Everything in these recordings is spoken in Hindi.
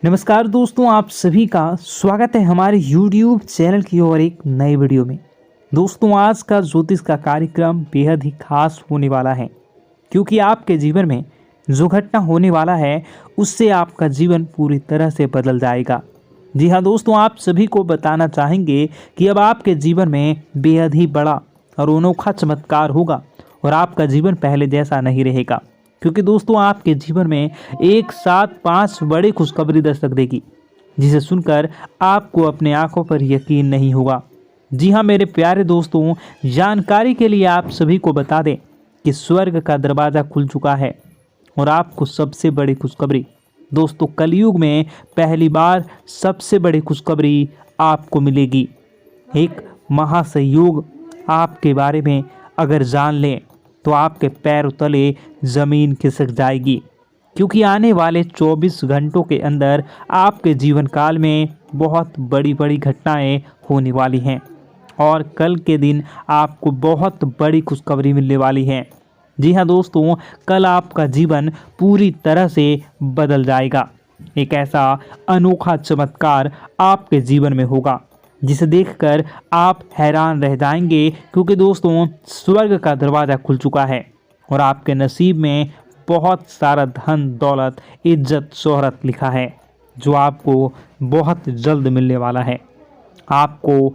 नमस्कार दोस्तों, आप सभी का स्वागत है हमारे YouTube चैनल की और एक नए वीडियो में। दोस्तों, आज का ज्योतिष का कार्यक्रम बेहद ही खास होने वाला है, क्योंकि आपके जीवन में जो घटना होने वाला है उससे आपका जीवन पूरी तरह से बदल जाएगा। जी हाँ दोस्तों, आप सभी को बताना चाहेंगे कि अब आपके जीवन में बेहद ही बड़ा और अनोखा चमत्कार होगा और आपका जीवन पहले जैसा नहीं रहेगा, क्योंकि दोस्तों आपके जीवन में एक साथ 5 बड़ी खुशखबरी दस्तक देगी, जिसे सुनकर आपको अपने आंखों पर यकीन नहीं होगा। जी हाँ मेरे प्यारे दोस्तों, जानकारी के लिए आप सभी को बता दें कि स्वर्ग का दरवाज़ा खुल चुका है और आपको सबसे बड़ी खुशखबरी दोस्तों, कलयुग में पहली बार सबसे बड़ी खुशखबरी आपको मिलेगी। एक महासंयोग आपके बारे में अगर जान लें तो आपके पैरों तले ज़मीन खिसक जाएगी, क्योंकि आने वाले 24 घंटों के अंदर आपके जीवन काल में बहुत बड़ी बड़ी घटनाएं होने वाली हैं और कल के दिन आपको बहुत बड़ी खुशखबरी मिलने वाली है। जी हाँ दोस्तों, कल आपका जीवन पूरी तरह से बदल जाएगा। एक ऐसा अनोखा चमत्कार आपके जीवन में होगा जिसे देखकर आप हैरान रह जाएंगे, क्योंकि दोस्तों स्वर्ग का दरवाज़ा खुल चुका है और आपके नसीब में बहुत सारा धन दौलत इज्जत शोहरत लिखा है, जो आपको बहुत जल्द मिलने वाला है। आपको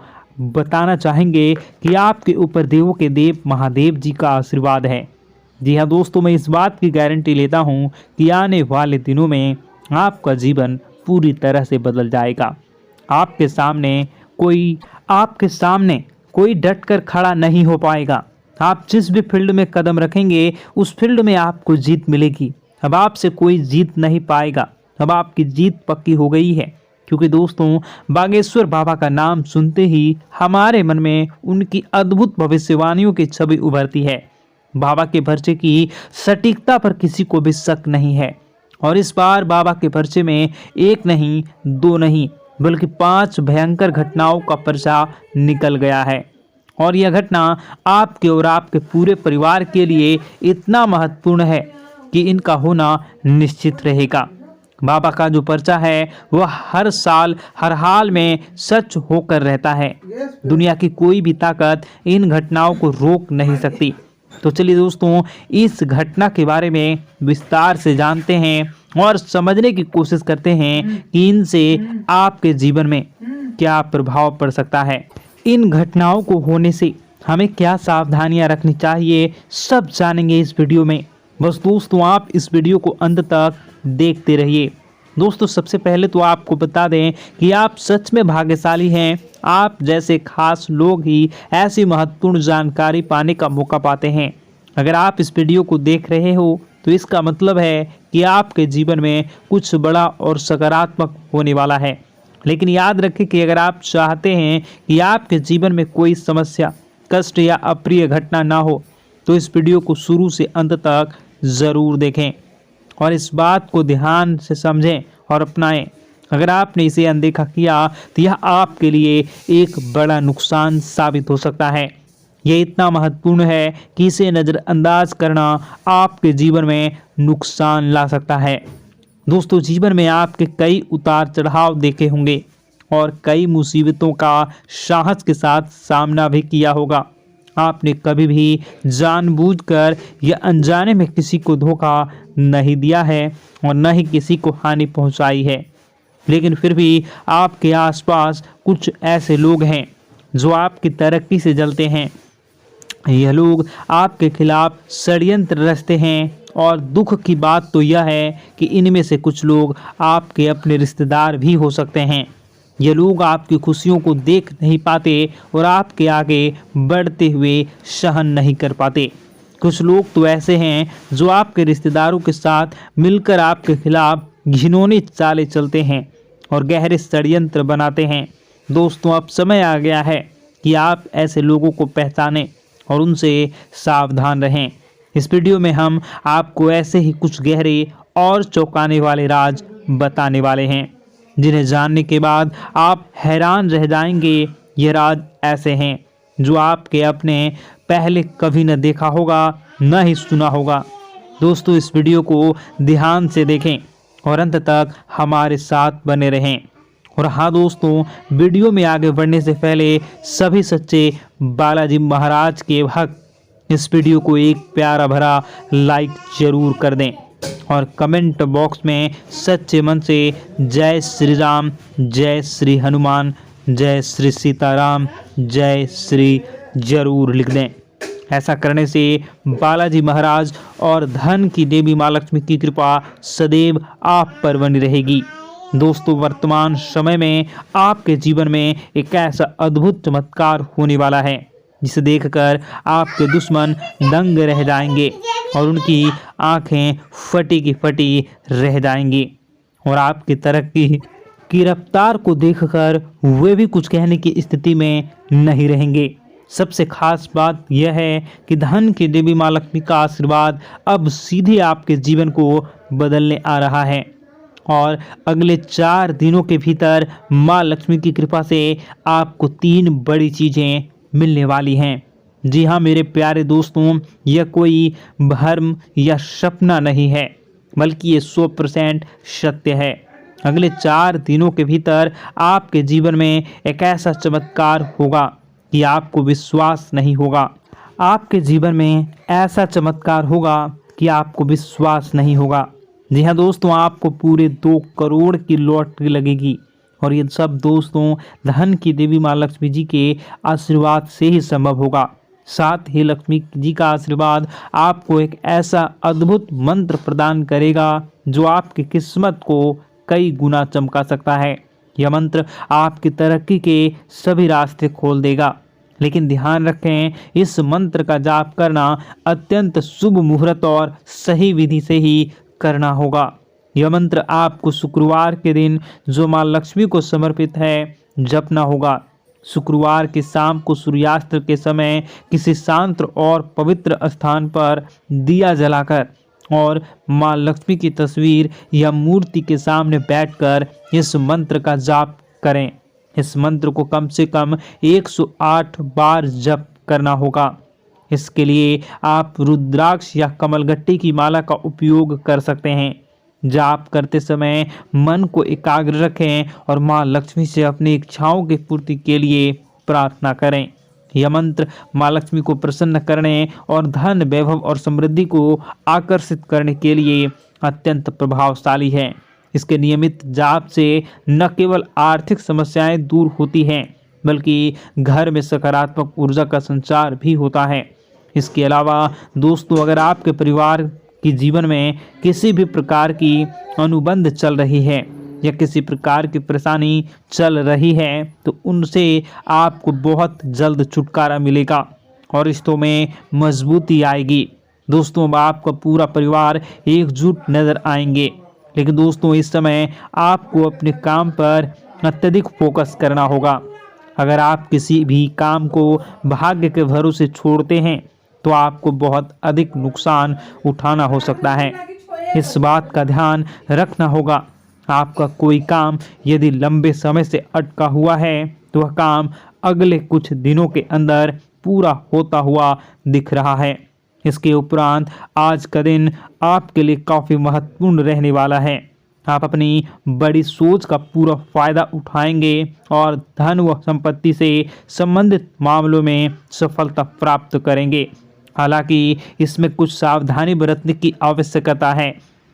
बताना चाहेंगे कि आपके ऊपर देवों के देव महादेव जी का आशीर्वाद है। जी हाँ दोस्तों, मैं इस बात की गारंटी लेता हूँ कि आने वाले दिनों में आपका जीवन पूरी तरह से बदल जाएगा। आपके सामने कोई डट कर खड़ा नहीं हो पाएगा। आप जिस भी फील्ड में कदम रखेंगे उस फील्ड में आपको जीत मिलेगी। अब आपसे कोई जीत नहीं पाएगा। अब आपकी जीत पक्की हो गई है, क्योंकि दोस्तों बागेश्वर बाबा का नाम सुनते ही हमारे मन में उनकी अद्भुत भविष्यवाणियों की छवि उभरती है। बाबा के पर्चे की सटीकता पर किसी को भी शक नहीं है और इस बार बाबा के पर्चे में एक नहीं, 2 नहीं, बल्कि 5 भयंकर घटनाओं का पर्चा निकल गया है और यह घटना आपके और आपके पूरे परिवार के लिए इतना महत्वपूर्ण है कि इनका होना निश्चित रहेगा। बाबा का जो पर्चा है वह हर साल हर हाल में सच होकर रहता है। दुनिया की कोई भी ताकत इन घटनाओं को रोक नहीं सकती। तो चलिए दोस्तों, इस घटना के बारे में विस्तार से जानते हैं और समझने की कोशिश करते हैं कि इनसे आपके जीवन में क्या प्रभाव पड़ सकता है। इन घटनाओं को होने से हमें क्या सावधानियां रखनी चाहिए, सब जानेंगे इस वीडियो में। बस दोस्तों आप इस वीडियो को अंत तक देखते रहिए। दोस्तों सबसे पहले तो आपको बता दें कि आप सच में भाग्यशाली हैं। आप जैसे खास लोग ही ऐसी महत्वपूर्ण जानकारी पाने का मौका पाते हैं। अगर आप इस वीडियो को देख रहे हो तो इसका मतलब है कि आपके जीवन में कुछ बड़ा और सकारात्मक होने वाला है। लेकिन याद रखें कि अगर आप चाहते हैं कि आपके जीवन में कोई समस्या, कष्ट या अप्रिय घटना ना हो तो इस वीडियो को शुरू से अंत तक ज़रूर देखें और इस बात को ध्यान से समझें और अपनाएं। अगर आपने इसे अनदेखा किया तो यह आपके लिए एक बड़ा नुकसान साबित हो सकता है। यह इतना महत्वपूर्ण है कि इसे नज़रअंदाज करना आपके जीवन में नुकसान ला सकता है। दोस्तों जीवन में आपके कई उतार चढ़ाव देखे होंगे और कई मुसीबतों का साहस के साथ सामना भी किया होगा। आपने कभी भी जानबूझकर या अनजाने में किसी को धोखा नहीं दिया है और न ही किसी को हानि पहुंचाई है, लेकिन फिर भी आपके आसपास कुछ ऐसे लोग हैं जो आपकी तरक्की से जलते हैं। यह लोग आपके खिलाफ षड्यंत्र रचते हैं और दुख की बात तो यह है कि इनमें से कुछ लोग आपके अपने रिश्तेदार भी हो सकते हैं। ये लोग आपकी खुशियों को देख नहीं पाते और आपके आगे बढ़ते हुए सहन नहीं कर पाते। कुछ लोग तो ऐसे हैं जो आपके रिश्तेदारों के साथ मिलकर आपके खिलाफ घिनौनी चालें चलते हैं और गहरे षड्यंत्र बनाते हैं। दोस्तों अब समय आ गया है कि आप ऐसे लोगों को पहचानें और उनसे सावधान रहें। इस वीडियो में हम आपको ऐसे ही कुछ गहरे और चौंकाने वाले राज बताने वाले हैं, जिन्हें जानने के बाद आप हैरान रह जाएंगे। ये राज ऐसे हैं जो आपके अपने पहले कभी न देखा होगा, न ही सुना होगा। दोस्तों इस वीडियो को ध्यान से देखें और अंत तक हमारे साथ बने रहें। और हाँ दोस्तों, वीडियो में आगे बढ़ने से पहले सभी सच्चे बालाजी महाराज के भक्त इस वीडियो को एक प्यारा भरा लाइक जरूर कर दें और कमेंट बॉक्स में सच्चे मन से जय श्री राम, जय श्री हनुमान, जय श्री सीताराम, जय श्री जरूर लिख दें। ऐसा करने से बालाजी महाराज और धन की देवी माँ लक्ष्मी की कृपा सदैव आप पर बनी रहेगी। दोस्तों, वर्तमान समय में आपके जीवन में एक ऐसा अद्भुत चमत्कार होने वाला है जिसे देखकर आपके दुश्मन दंग रह जाएंगे और उनकी आंखें फटी की फटी रह जाएंगी और आपकी तरक्की की रफ्तार को देखकर वे भी कुछ कहने की स्थिति में नहीं रहेंगे। सबसे खास बात यह है कि धन की देवी माँ लक्ष्मी का आशीर्वाद अब सीधे आपके जीवन को बदलने आ रहा है और अगले 4 दिनों के भीतर माँ लक्ष्मी की कृपा से आपको 3 बड़ी चीज़ें मिलने वाली हैं। जी हाँ मेरे प्यारे दोस्तों, यह कोई भ्रम या सपना नहीं है, बल्कि ये 100% सत्य है। अगले 4 दिनों के भीतर आपके जीवन में एक ऐसा चमत्कार होगा कि आपको विश्वास नहीं होगा। आपके जीवन में ऐसा चमत्कार होगा कि आपको विश्वास नहीं होगा। जी हाँ दोस्तों, आपको पूरे 2 करोड़ की लॉटरी लगेगी और ये सब दोस्तों धन की देवी माँ लक्ष्मी जी के आशीर्वाद से ही संभव होगा। साथ ही लक्ष्मी जी का आशीर्वाद आपको एक ऐसा अद्भुत मंत्र प्रदान करेगा जो आपकी किस्मत को कई गुना चमका सकता है। यह मंत्र आपकी तरक्की के सभी रास्ते खोल देगा, लेकिन ध्यान रखें, इस मंत्र का जाप करना अत्यंत शुभ मुहूर्त और सही विधि से ही करना होगा। यह मंत्र आपको शुक्रवार के दिन जो माँ लक्ष्मी को समर्पित है जपना होगा। शुक्रवार की शाम को सूर्यास्त के समय किसी शांत और पवित्र स्थान पर दिया जलाकर और माँ लक्ष्मी की तस्वीर या मूर्ति के सामने बैठकर इस मंत्र का जाप करें। इस मंत्र को कम से कम 108 बार जप करना होगा। इसके लिए आप रुद्राक्ष या कमलगट्टी की माला का उपयोग कर सकते हैं। जाप करते समय मन को एकाग्र रखें और माँ लक्ष्मी से अपनी इच्छाओं की पूर्ति के लिए प्रार्थना करें। यह मंत्र माँ लक्ष्मी को प्रसन्न करने और धन, वैभव और समृद्धि को आकर्षित करने के लिए अत्यंत प्रभावशाली है। इसके नियमित जाप से न केवल आर्थिक समस्याएं दूर होती हैं, बल्कि घर में सकारात्मक ऊर्जा का संचार भी होता है। इसके अलावा दोस्तों, अगर आपके परिवार के जीवन में किसी भी प्रकार की अनुबंध चल रही है या किसी प्रकार की परेशानी चल रही है तो उनसे आपको बहुत जल्द छुटकारा मिलेगा और रिश्तों में मजबूती आएगी। दोस्तों, आपका पूरा परिवार एकजुट नजर आएंगे। लेकिन दोस्तों, इस समय आपको अपने काम पर अत्यधिक फोकस करना होगा। अगर आप किसी भी काम को भाग्य के भरोसे छोड़ते हैं तो आपको बहुत अधिक नुकसान उठाना हो सकता है। इस बात का ध्यान रखना होगा। आपका कोई काम यदि लंबे समय से अटका हुआ है तो वह काम अगले कुछ दिनों के अंदर पूरा होता हुआ दिख रहा है। इसके उपरांत आज का दिन आपके लिए काफ़ी महत्वपूर्ण रहने वाला है। आप अपनी बड़ी सोच का पूरा फायदा उठाएंगे और धन व संपत्ति से संबंधित मामलों में सफलता प्राप्त करेंगे। हालांकि इसमें कुछ सावधानी बरतने की आवश्यकता है।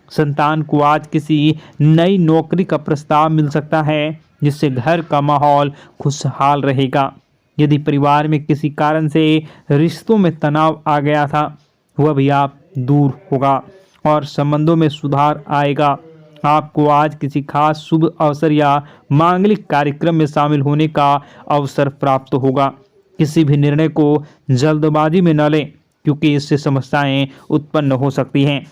संतान को आज किसी नई नौकरी का प्रस्ताव मिल सकता है जिससे घर का माहौल खुशहाल रहेगा। यदि परिवार में किसी कारण से रिश्तों में तनाव आ गया था वह भी आप दूर होगा और संबंधों में सुधार आएगा। आपको आज किसी खास शुभ अवसर या मांगलिक कार्यक्रम में शामिल होने का अवसर प्राप्त होगा। किसी भी निर्णय को जल्दबाजी में न लें क्योंकि इससे समस्याएं उत्पन्न हो सकती हैं।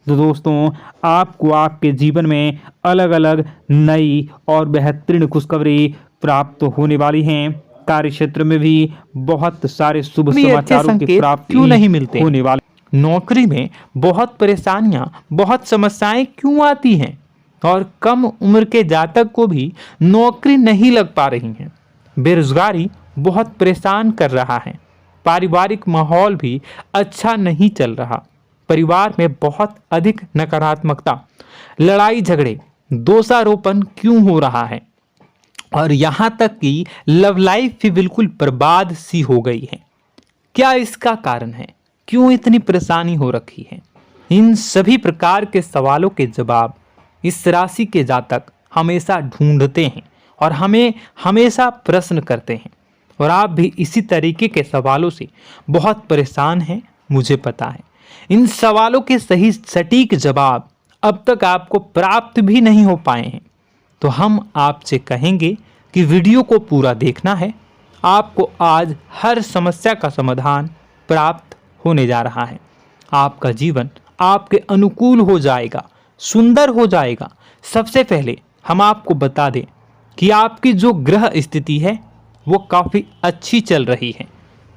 तो दोस्तों, आपको आपके जीवन में अलग अलग नई और बेहतरीन खुशखबरी प्राप्त होने वाली हैं। कार्य क्षेत्र में भी बहुत सारे शुभ समाचारों की प्राप्ति क्यों नहीं मिलते होने वाले। नौकरी में बहुत परेशानियां, बहुत समस्याएं क्यों आती हैं और कम उम्र के जातक को भी नौकरी नहीं लग पा रही हैं। बेरोजगारी बहुत परेशान कर रहा है। पारिवारिक माहौल भी अच्छा नहीं चल रहा। परिवार में बहुत अधिक नकारात्मकता, लड़ाई झगड़े, दोषारोपण क्यों हो रहा है और यहाँ तक कि लव लाइफ भी बिल्कुल बर्बाद सी हो गई है? क्या इसका कारण है? क्यों इतनी परेशानी हो रखी है? इन सभी प्रकार के सवालों के जवाब इस राशि के जातक हमेशा ढूंढते हैं और हमें हमेशा प्रश्न करते हैं। और आप भी इसी तरीके के सवालों से बहुत परेशान हैं, मुझे पता है। इन सवालों के सही सटीक जवाब अब तक आपको प्राप्त भी नहीं हो पाए हैं, तो हम आपसे कहेंगे कि वीडियो को पूरा देखना है। आपको आज हर समस्या का समाधान प्राप्त होने जा रहा है। आपका जीवन आपके अनुकूल हो जाएगा, सुंदर हो जाएगा। सबसे पहले हम आपको बता दें कि आपकी जो ग्रह स्थिति है वो काफ़ी अच्छी चल रही है,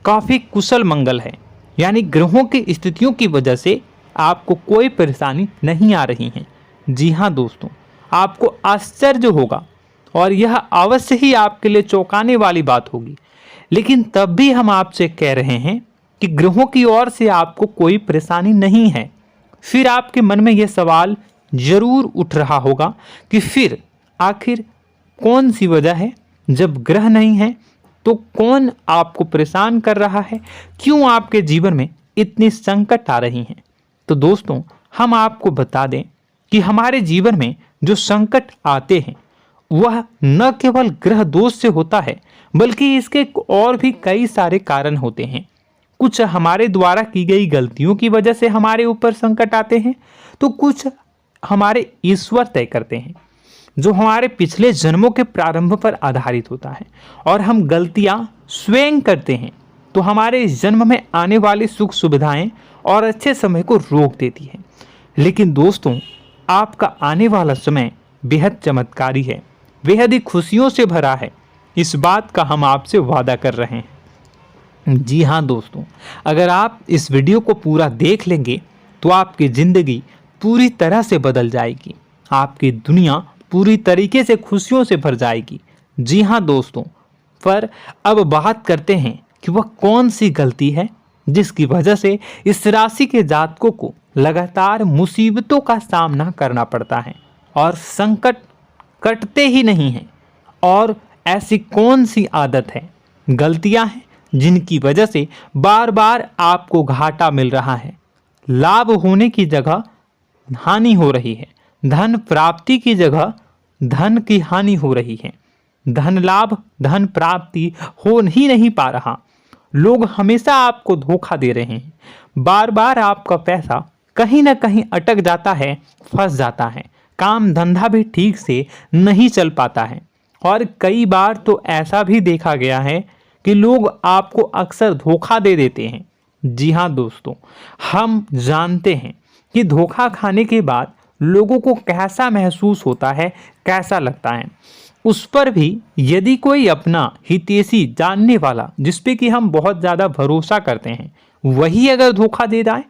काफ़ी कुशल मंगल है। यानी ग्रहों की स्थितियों की वजह से आपको कोई परेशानी नहीं आ रही है। जी हाँ दोस्तों, आपको आश्चर्य होगा और यह अवश्य ही आपके लिए चौंकाने वाली बात होगी, लेकिन तब भी हम आपसे कह रहे हैं कि ग्रहों की ओर से आपको कोई परेशानी नहीं है। फिर आपके मन में यह सवाल जरूर उठ रहा होगा कि फिर आखिर कौन सी वजह है? जब ग्रह नहीं है तो कौन आपको परेशान कर रहा है? क्यों आपके जीवन में इतनी संकट आ रही हैं? तो दोस्तों, हम आपको बता दें कि हमारे जीवन में जो संकट आते हैं वह न केवल ग्रह दोष से होता है, बल्कि इसके और भी कई सारे कारण होते हैं। कुछ हमारे द्वारा की गई गलतियों की वजह से हमारे ऊपर संकट आते हैं, तो कुछ हमारे ईश्वर तय करते हैं, जो हमारे पिछले जन्मों के प्रारंभ पर आधारित होता है। और हम गलतियां स्वयं करते हैं तो हमारे इस जन्म में आने वाली सुख सुविधाएं और अच्छे समय को रोक देती है। लेकिन दोस्तों, आपका आने वाला समय बेहद चमत्कारी है, बेहद ही खुशियों से भरा है। इस बात का हम आपसे वादा कर रहे हैं। जी हाँ दोस्तों, अगर आप इस वीडियो को पूरा देख लेंगे तो आपकी ज़िंदगी पूरी तरह से बदल जाएगी, आपकी दुनिया पूरी तरीके से खुशियों से भर जाएगी। जी हाँ दोस्तों, पर अब बात करते हैं कि वह कौन सी गलती है जिसकी वजह से इस राशि के जातकों को लगातार मुसीबतों का सामना करना पड़ता है और संकट कटते ही नहीं हैं। और ऐसी कौन सी आदत है, गलतियां हैं जिनकी वजह से बार बार आपको घाटा मिल रहा है, लाभ होने की जगह हानि हो रही है, धन प्राप्ति की जगह धन की हानि हो रही है, धन लाभ धन प्राप्ति हो ही नहीं पा रहा, लोग हमेशा आपको धोखा दे रहे हैं, बार बार आपका पैसा कहीं ना कहीं अटक जाता है, फंस जाता है, काम धंधा भी ठीक से नहीं चल पाता है। और कई बार तो ऐसा भी देखा गया है कि लोग आपको अक्सर धोखा दे देते हैं। जी हाँ दोस्तों, हम जानते हैं कि धोखा खाने के बाद लोगों को कैसा महसूस होता है, कैसा लगता है। उस पर भी यदि कोई अपना हितैषी जानने वाला, जिस पे कि हम बहुत ज़्यादा भरोसा करते हैं, वही अगर धोखा दे जाए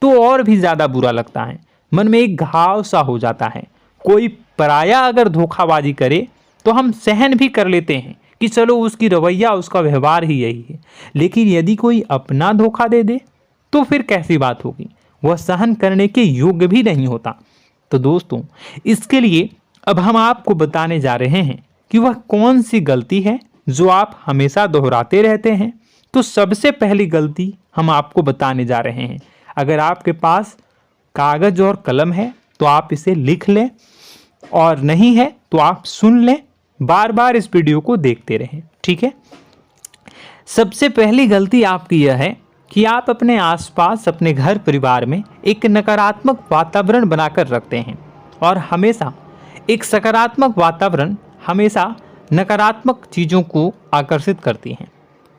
तो और भी ज़्यादा बुरा लगता है, मन में एक घाव सा हो जाता है। कोई पराया अगर धोखाबाजी करे तो हम सहन भी कर लेते हैं कि चलो उसकी रवैया, उसका व्यवहार ही यही है, लेकिन यदि कोई अपना धोखा दे दे तो फिर कैसी बात होगी, वह सहन करने के योग्य भी नहीं होता। तो दोस्तों, इसके लिए अब हम आपको बताने जा रहे हैं कि वह कौन सी गलती है जो आप हमेशा दोहराते रहते हैं। तो सबसे पहली गलती हम आपको बताने जा रहे हैं। अगर आपके पास कागज और कलम है तो आप इसे लिख लें, और नहीं है तो आप सुन लें, बार बार इस वीडियो को देखते रहें, ठीक है। सबसे पहली गलती आपकी यह है कि आप अपने आसपास, अपने घर परिवार में एक नकारात्मक वातावरण बनाकर रखते हैं, और हमेशा एक सकारात्मक वातावरण हमेशा नकारात्मक चीज़ों को आकर्षित करती हैं,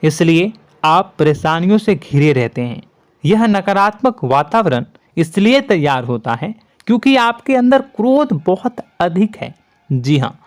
इसलिए आप परेशानियों से घिरे रहते हैं। यह नकारात्मक वातावरण इसलिए तैयार होता है क्योंकि आपके अंदर क्रोध बहुत अधिक है। जी हाँ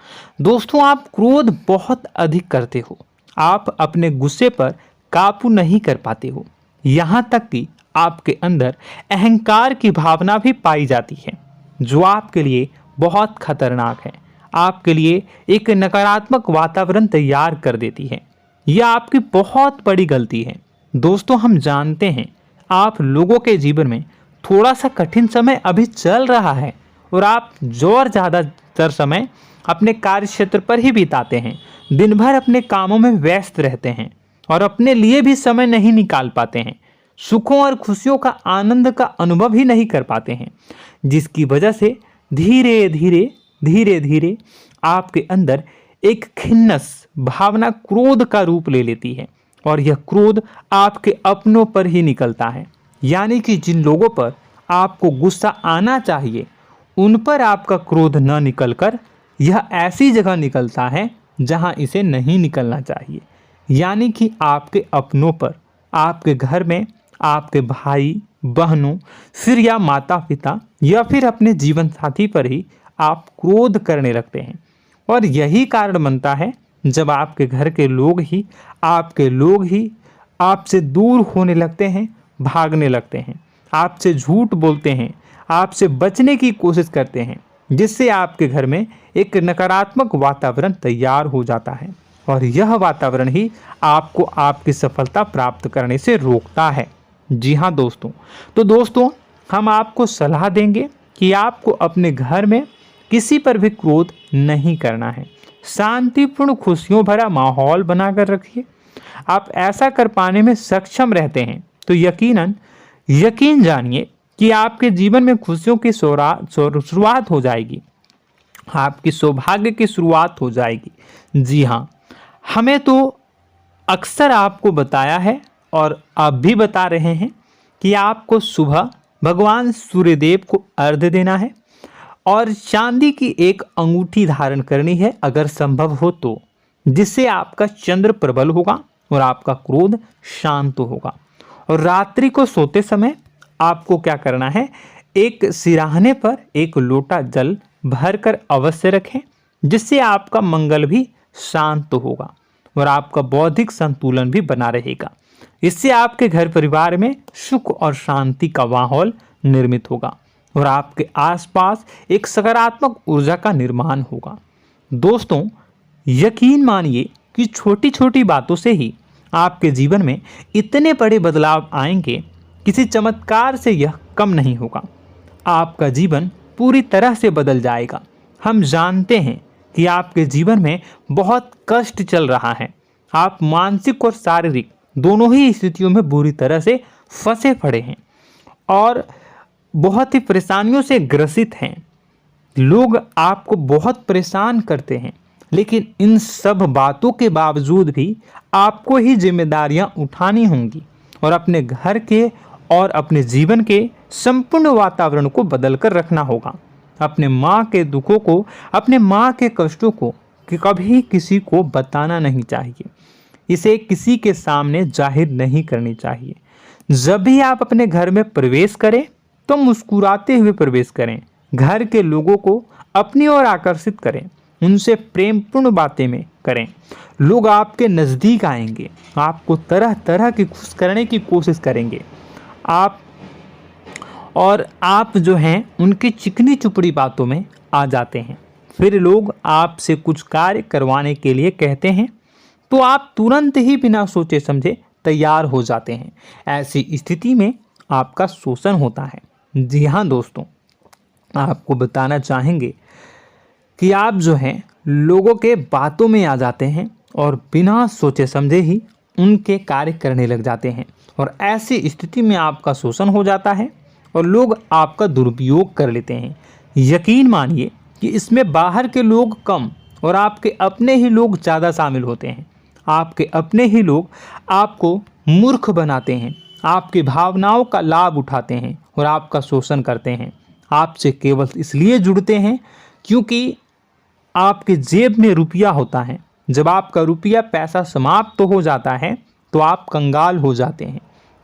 दोस्तों, आप क्रोध बहुत अधिक करते हो, आप अपने गुस्से पर काबू नहीं कर पाते हो, यहाँ तक कि आपके अंदर अहंकार की भावना भी पाई जाती है, जो आपके लिए बहुत खतरनाक है, आपके लिए एक नकारात्मक वातावरण तैयार कर देती है। यह आपकी बहुत बड़ी गलती है। दोस्तों, हम जानते हैं आप लोगों के जीवन में थोड़ा सा कठिन समय अभी चल रहा है और आप ज़्यादातर समय अपने कार्य क्षेत्र पर ही बिताते हैं, दिन भर अपने कामों में व्यस्त रहते हैं और अपने लिए भी समय नहीं निकाल पाते हैं, सुखों और खुशियों का आनंद का अनुभव ही नहीं कर पाते हैं, जिसकी वजह से धीरे धीरे आपके अंदर एक खिन्नस भावना क्रोध का रूप ले लेती है और यह क्रोध आपके अपनों पर ही निकलता है। यानी कि जिन लोगों पर आपको गुस्सा आना चाहिए उन पर आपका क्रोध न निकलकर यह ऐसी जगह निकलता है जहां इसे नहीं निकलना चाहिए। यानी कि आपके अपनों पर, आपके घर में, आपके भाई बहनों, फिर या माता पिता या फिर अपने जीवन साथी पर ही आप क्रोध करने लगते हैं। और यही कारण बनता है जब आपके घर के लोग ही आपसे दूर होने लगते हैं, भागने लगते हैं, आपसे झूठ बोलते हैं, आपसे बचने की कोशिश करते हैं, जिससे आपके घर में एक नकारात्मक वातावरण तैयार हो जाता है और यह वातावरण ही आपको आपकी सफलता प्राप्त करने से रोकता है। जी हाँ दोस्तों, तो दोस्तों हम आपको सलाह देंगे कि आपको अपने घर में किसी पर भी क्रोध नहीं करना है। शांतिपूर्ण खुशियों भरा माहौल बनाकर रखिए। आप ऐसा कर पाने में सक्षम रहते हैं तो यकीन जानिए कि आपके जीवन में खुशियों की शुरुआत हो जाएगी, आपकी सौभाग्य की शुरुआत हो जाएगी। जी हाँ, हमें तो अक्सर आपको बताया है और आप भी बता रहे हैं कि आपको सुबह भगवान सूर्यदेव को अर्घ्य देना है और चांदी की एक अंगूठी धारण करनी है अगर संभव हो तो, जिससे आपका चंद्र प्रबल होगा और आपका क्रोध शांत होगा। और रात्रि को सोते समय आपको क्या करना है, एक सिराहने पर एक लोटा जल भरकर अवश्य रखें, जिससे आपका मंगल भी शांत होगा और आपका बौद्धिक संतुलन भी बना रहेगा। इससे आपके घर परिवार में सुख और शांति का माहौल निर्मित होगा और आपके आसपास एक सकारात्मक ऊर्जा का निर्माण होगा। दोस्तों यकीन मानिए कि छोटी छोटी बातों से ही आपके जीवन में इतने बड़े बदलाव आएंगे, किसी चमत्कार से यह कम नहीं होगा। आपका जीवन पूरी तरह से बदल जाएगा। हम जानते हैं कि आपके जीवन में बहुत कष्ट चल रहा है, आप मानसिक और शारीरिक दोनों ही स्थितियों में बुरी तरह से फंसे पड़े हैं और बहुत ही परेशानियों से ग्रसित हैं। लोग आपको बहुत परेशान करते हैं, लेकिन इन सब बातों के बावजूद भी आपको ही जिम्मेदारियां उठानी होंगी और अपने घर के और अपने जीवन के संपूर्ण वातावरण को बदल कर रखना होगा। अपने माँ के दुखों को, अपने माँ के कष्टों को कभी किसी को बताना नहीं चाहिए, इसे किसी के सामने जाहिर नहीं करनी चाहिए। जब भी आप अपने घर में प्रवेश करें तो मुस्कुराते हुए प्रवेश करें, घर के लोगों को अपनी ओर आकर्षित करें, उनसे प्रेमपूर्ण बातें में करें। लोग आपके नज़दीक आएंगे, आपको तरह तरह की खुश करने की कोशिश करेंगे। आप जो हैं उनकी चिकनी चुपड़ी बातों में आ जाते हैं। फिर लोग आपसे कुछ कार्य करवाने के लिए कहते हैं तो आप तुरंत ही बिना सोचे समझे तैयार हो जाते हैं। ऐसी स्थिति में आपका शोषण होता है। जी हाँ दोस्तों, आपको बताना चाहेंगे कि आप जो हैं लोगों के बातों में आ जाते हैं और बिना सोचे समझे ही उनके कार्य करने लग जाते हैं और ऐसी स्थिति में आपका शोषण हो जाता है और लोग आपका दुरुपयोग कर लेते हैं। यकीन मानिए कि इसमें बाहर के लोग कम और आपके अपने ही लोग ज़्यादा शामिल होते हैं। आपके अपने ही लोग आपको मूर्ख बनाते हैं, आपकी भावनाओं का लाभ उठाते हैं और आपका शोषण करते हैं। आपसे केवल इसलिए जुड़ते हैं क्योंकि आपके जेब में रुपया होता है। जब आपका रुपया पैसा समाप्त हो जाता है तो आप कंगाल हो जाते हैं,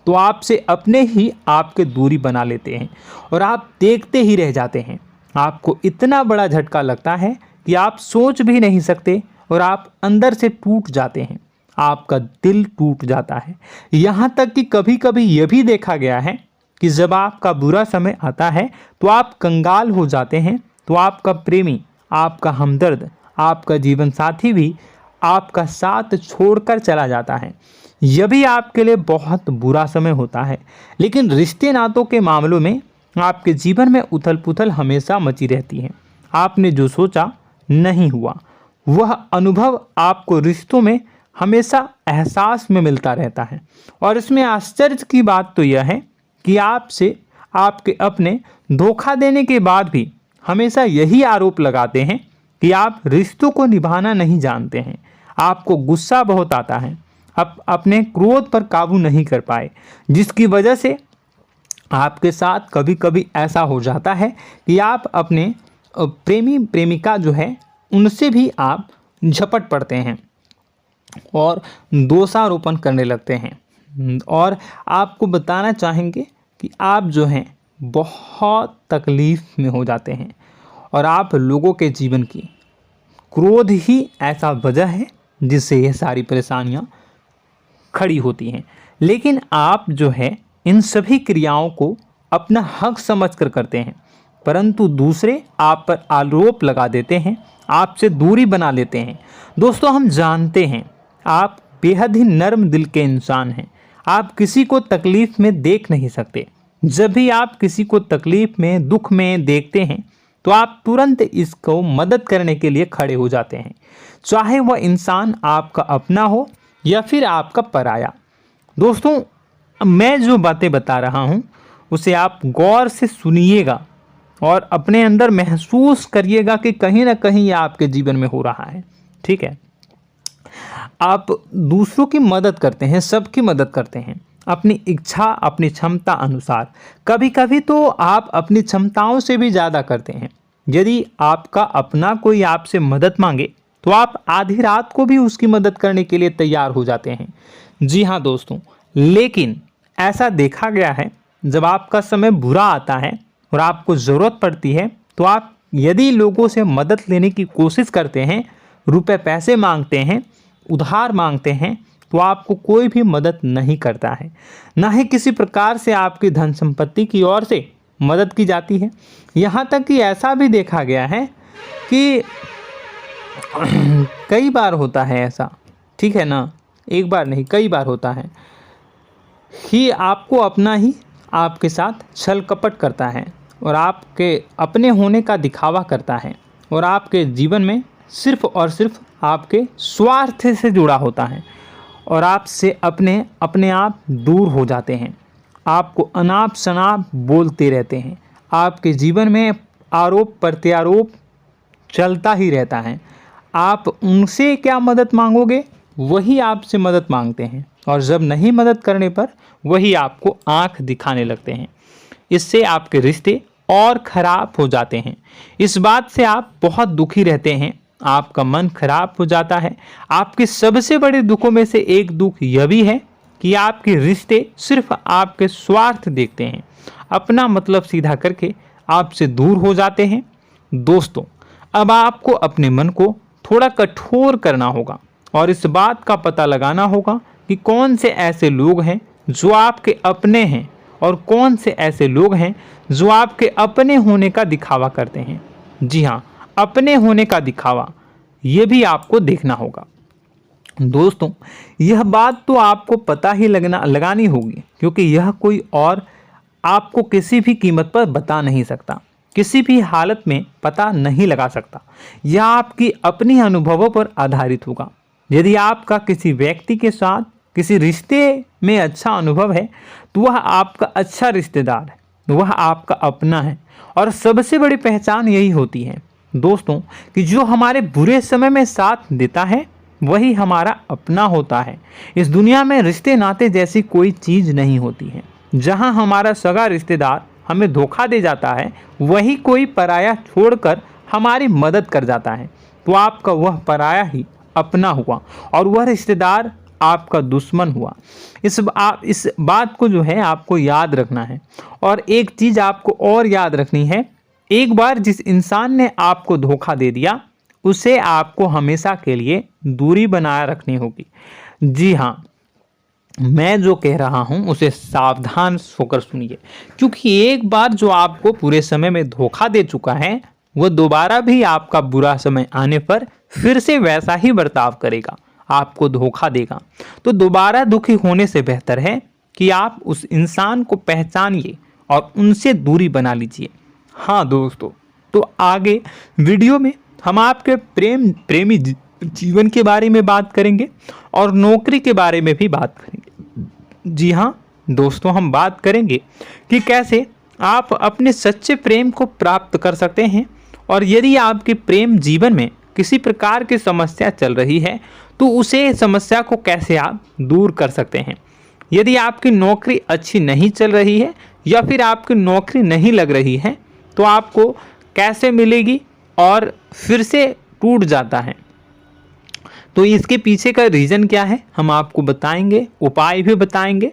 तो आपसे अपने ही आपके दूरी बना लेते हैं और आप देखते ही रह जाते हैं। आपको इतना बड़ा झटका लगता है कि आप सोच भी नहीं सकते और आप अंदर से टूट जाते हैं, आपका दिल टूट जाता है। यहाँ तक कि कभी कभी यह भी देखा गया है कि जब आपका बुरा समय आता है तो आप कंगाल हो जाते हैं, तो आपका प्रेमी, आपका हमदर्द, आपका जीवन साथी भी आपका साथ छोड़कर चला जाता है। यह भी आपके लिए बहुत बुरा समय होता है। लेकिन रिश्ते नातों के मामलों में आपके जीवन में उथल पुथल हमेशा मची रहती है। आपने जो सोचा नहीं हुआ, वह अनुभव आपको रिश्तों में हमेशा एहसास में मिलता रहता है। और इसमें आश्चर्य की बात तो यह है कि आपसे आपके अपने धोखा देने के बाद भी हमेशा यही आरोप लगाते हैं कि आप रिश्तों को निभाना नहीं जानते हैं। आपको गुस्सा बहुत आता है, आप अपने क्रोध पर काबू नहीं कर पाए, जिसकी वजह से आपके साथ कभी कभी ऐसा हो जाता है कि आप अपने प्रेमी प्रेमिका जो है उनसे भी आप झपट पड़ते हैं और दोषारोपण करने लगते हैं। और आपको बताना चाहेंगे कि आप जो हैं बहुत तकलीफ़ में हो जाते हैं और आप लोगों के जीवन की क्रोध ही ऐसा वजह है जिससे ये सारी परेशानियां खड़ी होती हैं। लेकिन आप जो है इन सभी क्रियाओं को अपना हक समझकर करते हैं, परंतु दूसरे आप पर आरोप लगा देते हैं, आपसे दूरी बना लेते हैं। दोस्तों, हम जानते हैं आप बेहद ही नर्म दिल के इंसान हैं। आप किसी को तकलीफ़ में देख नहीं सकते। जब भी आप किसी को तकलीफ़ में, दुख में देखते हैं तो आप तुरंत इसको मदद करने के लिए खड़े हो जाते हैं, चाहे वह इंसान आपका अपना हो या फिर आपका पराया। दोस्तों, मैं जो बातें बता रहा हूँ उसे आप गौर से सुनिएगा और अपने अंदर महसूस करिएगा कि कहीं ना कहीं ये आपके जीवन में हो रहा है। ठीक है, आप दूसरों की मदद करते हैं, सबकी मदद करते हैं अपनी इच्छा, अपनी क्षमता अनुसार। कभी कभी तो आप अपनी क्षमताओं से भी ज़्यादा करते हैं। यदि आपका अपना कोई आपसे मदद मांगे तो आप आधी रात को भी उसकी मदद करने के लिए तैयार हो जाते हैं। जी हाँ दोस्तों, लेकिन ऐसा देखा गया है जब आपका समय बुरा आता है और आपको ज़रूरत पड़ती है तो आप यदि लोगों से मदद लेने की कोशिश करते हैं, रुपए पैसे मांगते हैं, उधार मांगते हैं, तो आपको कोई भी मदद नहीं करता है। ना ही किसी प्रकार से आपकी धन संपत्ति की ओर से मदद की जाती है। यहाँ तक कि ऐसा भी देखा गया है कि कई बार होता है ऐसा, ठीक है ना, एक बार नहीं कई बार होता है कि आपको अपना ही आपके साथ छल कपट करता है और आपके अपने होने का दिखावा करता है और आपके जीवन में सिर्फ और सिर्फ आपके स्वार्थ से जुड़ा होता है और आपसे अपने आप दूर हो जाते हैं। आपको अनाप शनाप बोलते रहते हैं। आपके जीवन में आरोप प्रत्यारोप चलता ही रहता है। आप उनसे क्या मदद मांगोगे, वही आपसे मदद मांगते हैं और जब नहीं मदद करने पर वही आपको आंख दिखाने लगते हैं। इससे आपके रिश्ते और ख़राब हो जाते हैं। इस बात से आप बहुत दुखी रहते हैं, आपका मन खराब हो जाता है। आपके सबसे बड़े दुखों में से एक दुख यह भी है कि आपके रिश्ते सिर्फ आपके स्वार्थ देखते हैं, अपना मतलब सीधा करके आपसे दूर हो जाते हैं। दोस्तों, अब आपको अपने मन को थोड़ा कठोर करना होगा और इस बात का पता लगाना होगा कि कौन से ऐसे लोग हैं जो आपके अपने हैं और कौन से ऐसे लोग हैं जो आपके अपने होने का दिखावा करते हैं। जी हाँ, अपने होने का दिखावा, ये भी आपको देखना होगा। दोस्तों, यह बात तो आपको पता ही लगानी होगी, क्योंकि यह कोई और आपको किसी भी कीमत पर बता नहीं सकता, किसी भी हालत में पता नहीं लगा सकता। यह आपकी अपनी अनुभवों पर आधारित होगा। यदि आपका किसी व्यक्ति के साथ किसी रिश्ते में अच्छा अनुभव है तो वह आपका अच्छा रिश्तेदार है, वह आपका अपना है। और सबसे बड़ी पहचान यही होती है दोस्तों कि जो हमारे बुरे समय में साथ देता है वही हमारा अपना होता है। इस दुनिया में रिश्ते नाते जैसी कोई चीज़ नहीं होती है। जहां हमारा सगा रिश्तेदार हमें धोखा दे जाता है, वही कोई पराया छोड़कर हमारी मदद कर जाता है, तो आपका वह पराया ही अपना हुआ और वह रिश्तेदार आपका दुश्मन हुआ। इस बात को जो है आपको याद रखना है। और एक चीज़ आपको और याद रखनी है, एक बार जिस इंसान ने आपको धोखा दे दिया उसे आपको हमेशा के लिए दूरी बनाए रखनी होगी। जी हाँ, मैं जो कह रहा हूँ उसे सावधान होकर सुनिए, क्योंकि एक बार जो आपको पूरे समय में धोखा दे चुका है वह दोबारा भी आपका बुरा समय आने पर फिर से वैसा ही बर्ताव करेगा। आपको धोखा देगा। तो दोबारा दुखी होने से बेहतर है कि आप उस इंसान को पहचानिए और उनसे दूरी बना लीजिए। हाँ दोस्तों, तो आगे वीडियो में हम आपके प्रेमी जीवन के बारे में बात करेंगे और नौकरी के बारे में भी बात करेंगे। जी हाँ दोस्तों, हम बात करेंगे कि कैसे आप अपने सच्चे प्रेम को प्राप्त कर सकते हैं, और यदि आपके प्रेम जीवन में किसी प्रकार की समस्या चल रही है तो उसे समस्या को कैसे आप दूर कर सकते हैं। यदि आपकी नौकरी अच्छी नहीं चल रही है या फिर आपकी नौकरी नहीं लग रही है तो आपको कैसे मिलेगी और फिर से टूट जाता है, तो इसके पीछे का रीज़न क्या है हम आपको बताएंगे, उपाय भी बताएंगे।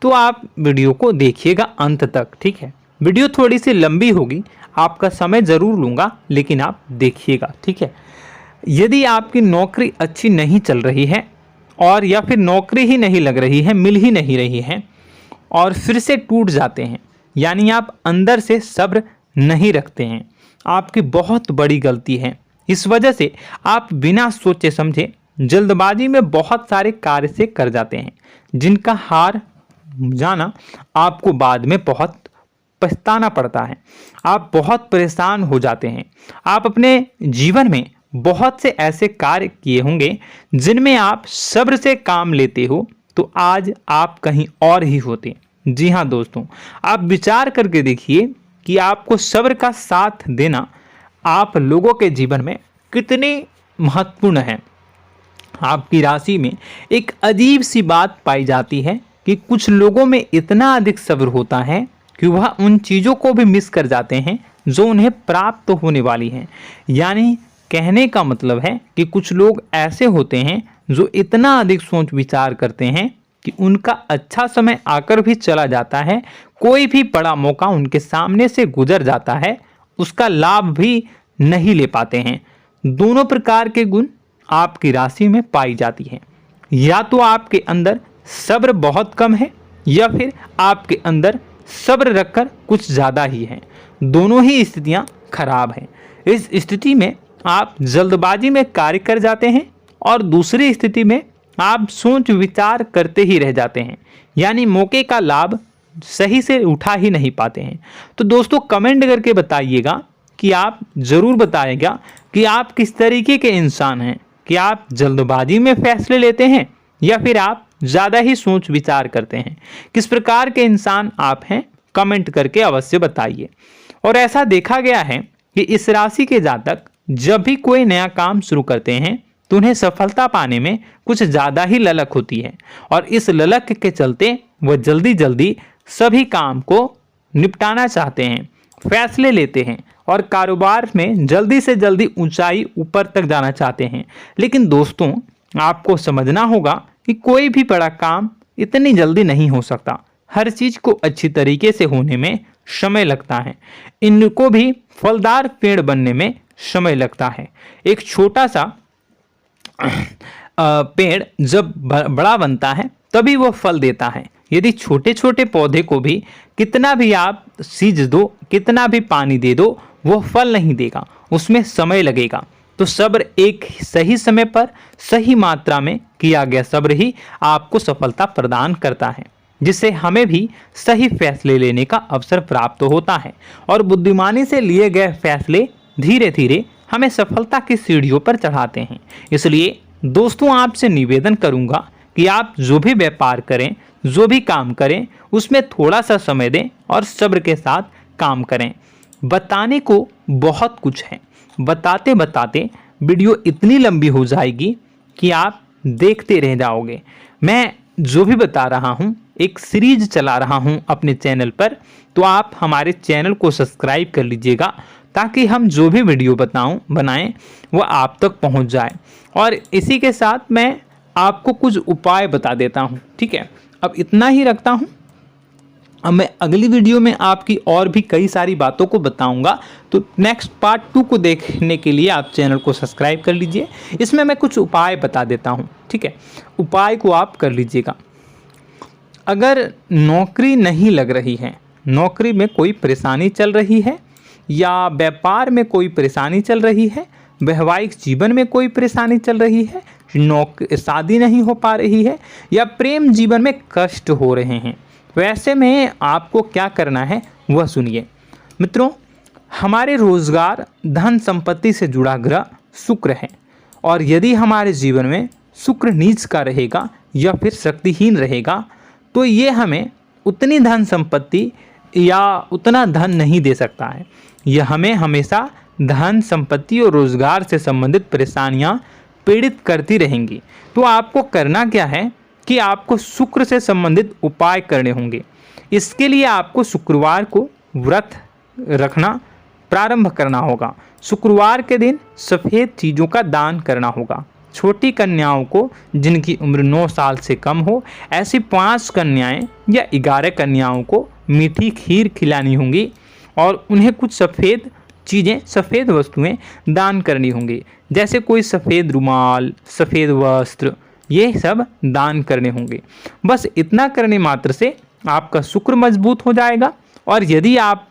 तो आप वीडियो को देखिएगा अंत तक, ठीक है। वीडियो थोड़ी सी लंबी होगी, आपका समय ज़रूर लूँगा, लेकिन आप देखिएगा, ठीक है। यदि आपकी नौकरी अच्छी नहीं चल रही है और या फिर नौकरी ही नहीं लग रही है, मिल ही नहीं रही है और फिर से टूट जाते हैं, यानी आप अंदर से सब्र नहीं रखते हैं, आपकी बहुत बड़ी गलती है। इस वजह से आप बिना सोचे समझे जल्दबाजी में बहुत सारे कार्य से कर जाते हैं, जिनका हार जाना आपको बाद में बहुत पछताना पड़ता है। आप बहुत परेशान हो जाते हैं। आप अपने जीवन में बहुत से ऐसे कार्य किए होंगे जिनमें आप सब्र से काम लेते हो, तो आज आप कहीं और ही होते। जी हाँ दोस्तों, आप विचार करके देखिए कि आपको सब्र का साथ देना आप लोगों के जीवन में कितने महत्वपूर्ण है। आपकी राशि में एक अजीब सी बात पाई जाती है कि कुछ लोगों में इतना अधिक सब्र होता है कि वह उन चीज़ों को भी मिस कर जाते हैं जो उन्हें प्राप्त होने वाली हैं। यानी कहने का मतलब है कि कुछ लोग ऐसे होते हैं जो इतना अधिक सोच विचार करते हैं कि उनका अच्छा समय आकर भी चला जाता है, कोई भी बड़ा मौका उनके सामने से गुजर जाता है, उसका लाभ भी नहीं ले पाते हैं। दोनों प्रकार के गुण आपकी राशि में पाई जाती हैं। या तो आपके अंदर सब्र बहुत कम है या फिर आपके अंदर सब्र रखकर कुछ ज़्यादा ही है। दोनों ही स्थितियां खराब हैं। इस स्थिति में आप जल्दबाजी में कार्य कर जाते हैं और दूसरी स्थिति में आप सोच विचार करते ही रह जाते हैं, यानी मौके का लाभ सही से उठा ही नहीं पाते हैं। तो दोस्तों कमेंट करके बताइएगा कि आप ज़रूर बताएगा कि आप किस तरीके के इंसान हैं, कि आप जल्दबाजी में फैसले लेते हैं या फिर आप ज़्यादा ही सोच विचार करते हैं। किस प्रकार के इंसान आप हैं, कमेंट करके अवश्य बताइए। और ऐसा देखा गया है कि इस राशि के जातक जब भी कोई नया काम शुरू करते हैं तो उन्हें सफलता पाने में कुछ ज़्यादा ही ललक होती है, और इस ललक के चलते वह जल्दी जल्दी सभी काम को निपटाना चाहते हैं, फैसले लेते हैं और कारोबार में जल्दी से जल्दी ऊंचाई ऊपर तक जाना चाहते हैं। लेकिन दोस्तों आपको समझना होगा कि कोई भी बड़ा काम इतनी जल्दी नहीं हो सकता। हर चीज़ को अच्छी तरीके से होने में समय लगता है। इनको भी फलदार पेड़ बनने में समय लगता है। एक छोटा सा पेड़ जब बड़ा बनता है तभी वो फल देता है। यदि छोटे छोटे पौधे को भी कितना भी आप सींच दो, कितना भी पानी दे दो, वो फल नहीं देगा, उसमें समय लगेगा। तो सब्र एक सही समय पर सही मात्रा में किया गया सब्र ही आपको सफलता प्रदान करता है, जिससे हमें भी सही फैसले लेने का अवसर प्राप्त होता है। और बुद्धिमानी से लिए गए फैसले धीरे धीरे हमें सफलता की सीढ़ियों पर चढ़ाते हैं। इसलिए दोस्तों आपसे निवेदन करूंगा कि आप जो भी व्यापार करें, जो भी काम करें, उसमें थोड़ा सा समय दें और सब्र के साथ काम करें। बताने को बहुत कुछ है, बताते बताते वीडियो इतनी लंबी हो जाएगी कि आप देखते रह जाओगे। मैं जो भी बता रहा हूँ एक सीरीज चला रहा हूँ अपने चैनल पर, तो आप हमारे चैनल को सब्सक्राइब कर लीजिएगा ताकि हम जो भी वीडियो बनाएं वो आप तक पहुँच जाए। और इसी के साथ मैं आपको कुछ उपाय बता देता हूँ, ठीक है। अब इतना ही रखता हूँ। अब मैं अगली वीडियो में आपकी और भी कई सारी बातों को बताऊंगा। तो नेक्स्ट पार्ट 2 को देखने के लिए आप चैनल को सब्सक्राइब कर लीजिए। इसमें मैं कुछ उपाय बता देता हूं, ठीक है। उपाय को आप कर लीजिएगा। अगर नौकरी नहीं लग रही है, नौकरी में कोई परेशानी चल रही है या व्यापार में कोई परेशानी चल रही है, वैवाहिक जीवन में कोई परेशानी चल रही है, शादी नहीं हो पा रही है या प्रेम जीवन में कष्ट हो रहे हैं, वैसे में आपको क्या करना है वह सुनिए। मित्रों, हमारे रोजगार धन संपत्ति से जुड़ा ग्रह शुक्र है और यदि हमारे जीवन में शुक्र नीच का रहेगा या फिर शक्तिहीन रहेगा तो ये हमें उतनी धन संपत्ति या उतना धन नहीं दे सकता है। यह हमें हमेशा धन संपत्ति और रोजगार से संबंधित परेशानियां पीड़ित करती रहेंगी। तो आपको करना क्या है कि आपको शुक्र से संबंधित उपाय करने होंगे। इसके लिए आपको शुक्रवार को व्रत रखना प्रारंभ करना होगा। शुक्रवार के दिन सफ़ेद चीज़ों का दान करना होगा। छोटी कन्याओं को जिनकी उम्र 9 साल से कम हो, ऐसी 5 कन्याएं या 11 कन्याओं को मीठी खीर खिलानी होंगी और उन्हें कुछ सफ़ेद चीज़ें, सफ़ेद वस्तुएं दान करनी होंगी, जैसे कोई सफ़ेद रुमाल, सफ़ेद वस्त्र, ये सब दान करने होंगे। बस इतना करने मात्र से आपका शुक्र मजबूत हो जाएगा। और यदि आप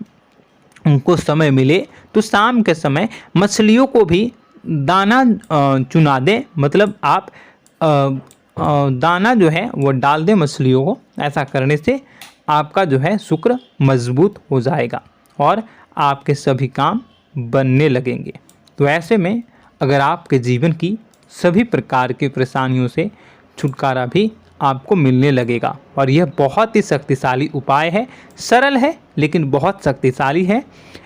उनको समय मिले तो शाम के समय मछलियों को भी दाना चुना दें, मतलब आप दाना जो है वो डाल दें मछलियों को। ऐसा करने से आपका जो है शुक्र मजबूत हो जाएगा और आपके सभी काम बनने लगेंगे। तो ऐसे में अगर आपके जीवन की सभी प्रकार की परेशानियों से छुटकारा भी आपको मिलने लगेगा। और यह बहुत ही शक्तिशाली उपाय है, सरल है लेकिन बहुत शक्तिशाली है।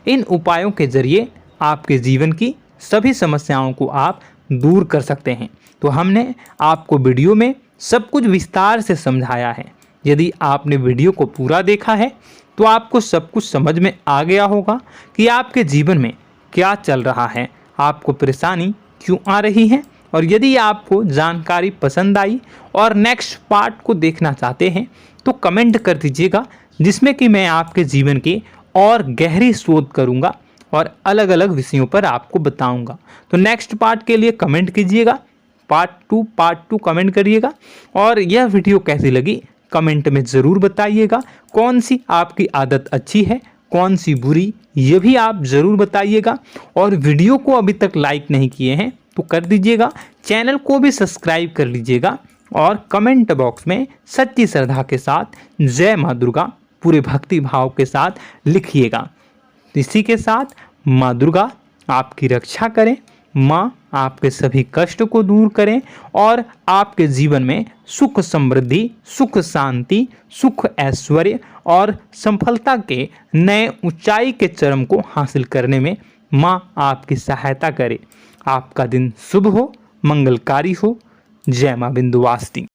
इन उपायों के जरिए आपके जीवन की सभी समस्याओं को आप दूर कर सकते हैं। तो हमने आपको वीडियो में सब कुछ विस्तार से समझाया है। यदि आपने वीडियो को पूरा देखा है तो आपको सब कुछ समझ में आ गया होगा कि आपके जीवन में क्या चल रहा है, आपको परेशानी क्यों आ रही है। और यदि आपको जानकारी पसंद आई और नेक्स्ट पार्ट को देखना चाहते हैं तो कमेंट कर दीजिएगा, जिसमें कि मैं आपके जीवन की और गहरी शोध करूंगा और अलग अलग विषयों पर आपको बताऊंगा। तो नेक्स्ट पार्ट के लिए कमेंट कीजिएगा, पार्ट टू कमेंट करिएगा। और यह वीडियो कैसी लगी कमेंट में ज़रूर बताइएगा। कौन सी आपकी आदत अच्छी है, कौन सी बुरी, ये भी आप ज़रूर बताइएगा। और वीडियो को अभी तक लाइक नहीं किए हैं तो कर दीजिएगा, चैनल को भी सब्सक्राइब कर लीजिएगा और कमेंट बॉक्स में सच्ची श्रद्धा के साथ जय माँ दुर्गा पूरे भक्ति भाव के साथ लिखिएगा। इसी के साथ माँ दुर्गा आपकी रक्षा करें, माँ आपके सभी कष्ट को दूर करें और आपके जीवन में सुख समृद्धि, सुख शांति, सुख ऐश्वर्य और सफलता के नए ऊंचाई के चरम को हासिल करने में माँ आपकी सहायता करे। आपका दिन शुभ हो, मंगलकारी हो। जय माँ विंध्यवासिनी।